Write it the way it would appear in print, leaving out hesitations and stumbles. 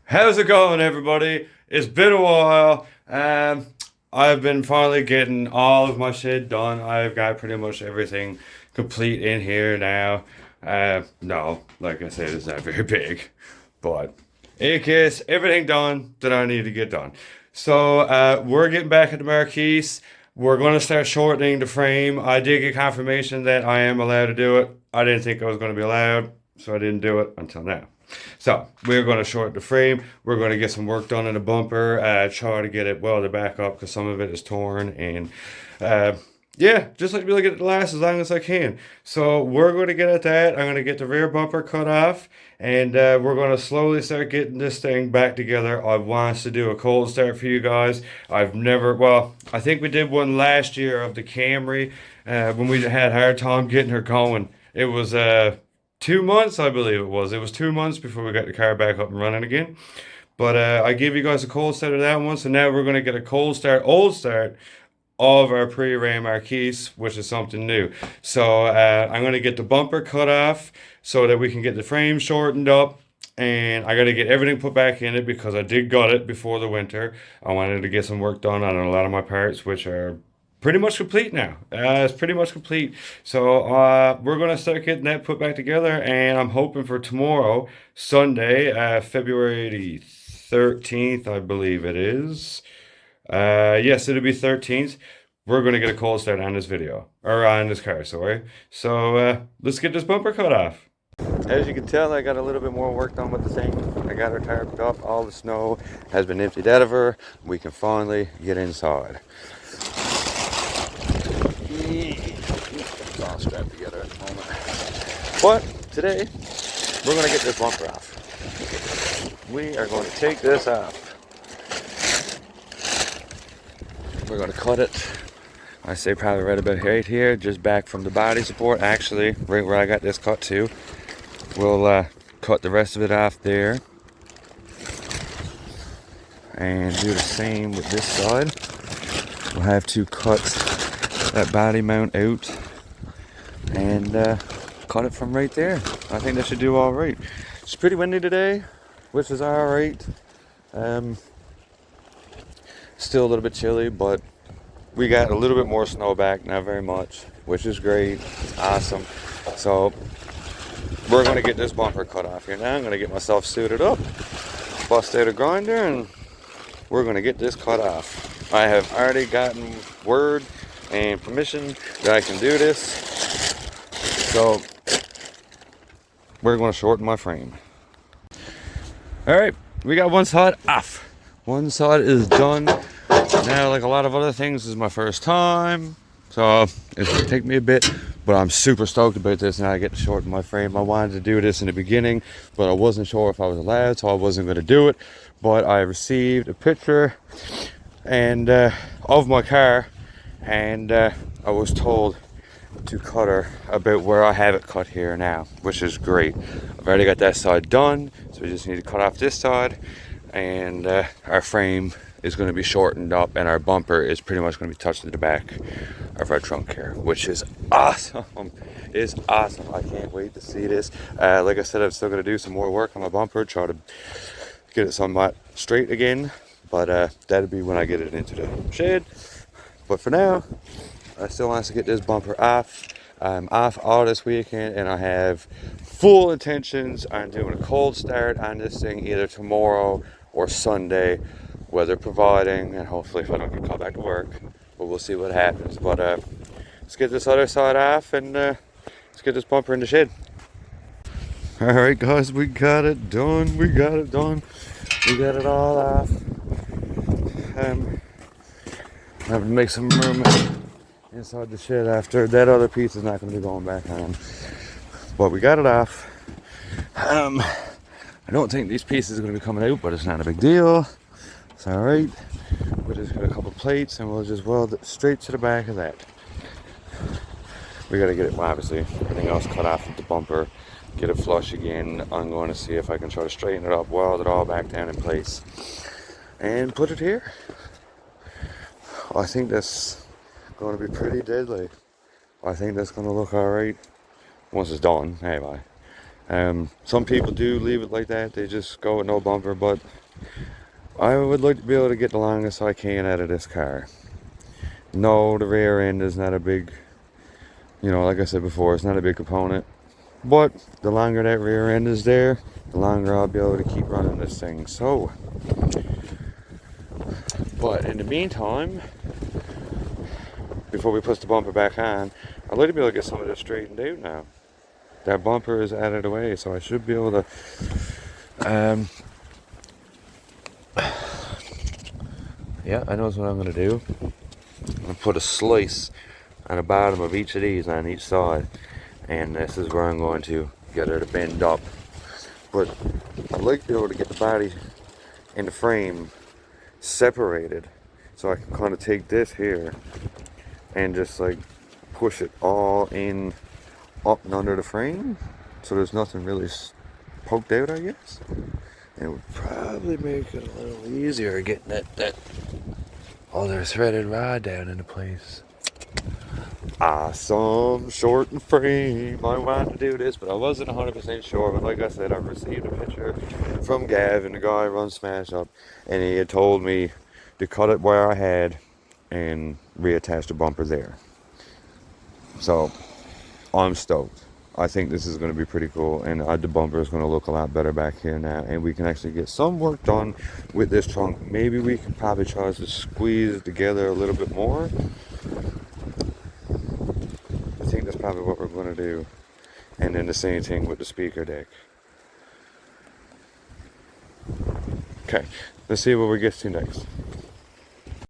How's it going, everybody? It's been a while. I've been finally getting all of my shit done. I've got pretty much everything complete in here now. No, like I said, it's not very big, but it gets everything done that I need to get done. So we're getting back at the Marquis. We're going to start shortening the frame. I did get confirmation that I am allowed to do it. I didn't think I was going to be allowed, so I didn't do it until now. So we're going to shorten the frame. We're going to get some work done on the bumper. Try to get it welded back up because some of it is torn. And uh, yeah, just like to be able to get it to last as long as I can. So we're going to get at that. I'm going to get the rear bumper cut off. And we're going to slowly start getting this thing back together. I want to do a cold start for you guys. I think we did one last year of the Camry when we had a hard time getting her going. It was 2 months, I believe it was. It was 2 months before we got the car back up and running again. But I gave you guys a cold start of that one, so now we're going to get a old start of our pre-ram Marquis, which is something new. So I'm going to get the bumper cut off so that we can get the frame shortened up. And I got to get everything put back in it because I did gut it before the winter. I wanted to get some work done on a lot of my parts, which are pretty much complete now. It's pretty much complete. So we're gonna start getting that put back together, and I'm hoping for tomorrow, Sunday, February the 13th, I believe it is. Yes, it'll be 13th. We're gonna get a cold start on this video or on this car. Sorry. So let's get this bumper cut off. As you can tell, I got a little bit more work done with the thing. I got her tarped up. All the snow has been emptied out of her. We can finally get inside. It's all strapped together at the moment. But today, we're going to get this bumper off. We are going to take this off. We're going to cut it. I say probably right about right here, just back from the body support. Actually, right where I got this cut to. We'll cut the rest of it off there. And do the same with this side. We'll have to cut that body mount out and cut it from right there. I think that should do all right. It's pretty windy today, which is all right. Still a little bit chilly, but we got a little bit more snow back, not very much, which is great. Awesome. So we're going to get this bumper cut off here now. I'm going to get myself suited up, bust out a grinder, and we're going to get this cut off. I have already gotten word and permission that I can do this. So we're going to shorten my frame. Alright, we got one side off. One side is done. Now, like a lot of other things, this is my first time. So it's going to take me a bit, but I'm super stoked about this. Now I get to shorten my frame. I wanted to do this in the beginning, but I wasn't sure if I was allowed, so I wasn't going to do it. But I received a picture and of my car, and I was told to cut her about where I have it cut here now, which is great. I've already got that side done, so we just need to cut off this side, and our frame is going to be shortened up, and our bumper is pretty much going to be touched to the back of our trunk here, which is awesome. It's awesome. I can't wait to see this. Like I said, I'm still going to do some more work on my bumper, try to get it somewhat straight again, but that'll be when I get it into the shed. But for now, I still want to get this bumper off. I'm off all this weekend, and I have full intentions on doing a cold start on this thing either tomorrow or Sunday, weather providing, and hopefully if I don't get called back to work. But we'll see what happens. But let's get this other side off, and let's get this bumper in the shed. Alright guys, we got it done. We got it done. We got it all off. I have to make some room inside the shed after. That other piece is not going to be going back on. But we got it off. I don't think these pieces are going to be coming out, but it's not a big deal. It's alright. We'll just get a couple plates and we'll just weld it straight to the back of that. We got to get it, obviously, everything else cut off with the bumper. Get it flush again. I'm going to see if I can try to straighten it up, weld it all back down in place, and put it here. I think that's going to be pretty deadly. I think that's going to look alright once it's done, anyway. Some people do leave it like that, they just go with no bumper, but I would like to be able to get the longest I can out of this car. No, the rear end is not a big, like I said before, it's not a big component. But the longer that rear end is there, the longer I'll be able to keep running this thing. So, but in the meantime, before we put the bumper back on, I'd like to be able to get some of this straightened out now. That bumper is out of the way, so I should be able to yeah, I know what I'm going to do. I'm going to put a slice on the bottom of each of these on each side, and this is where I'm going to get her to bend up. But I'd like to be able to get the body and the frame separated, so I can kind of take this here and just like push it all in up and under the frame, so there's nothing really poked out, I guess. And it would probably make it a little easier getting that other threaded rod down into place. Awesome shortened frame. I wanted to do this, but I wasn't 100% sure. But like I said, I received a picture from Gavin, the guy who runs Smash Up, and he had told me to cut it where I had and reattach the bumper there. So I'm stoked. I think this is going to be pretty cool, and the bumper is going to look a lot better back here now, and we can actually get some work done with this trunk. Maybe we can probably try to squeeze it together a little bit more. I think that's probably what we're going to do. And then the same thing with the speaker deck. Okay, let's see what we get to next.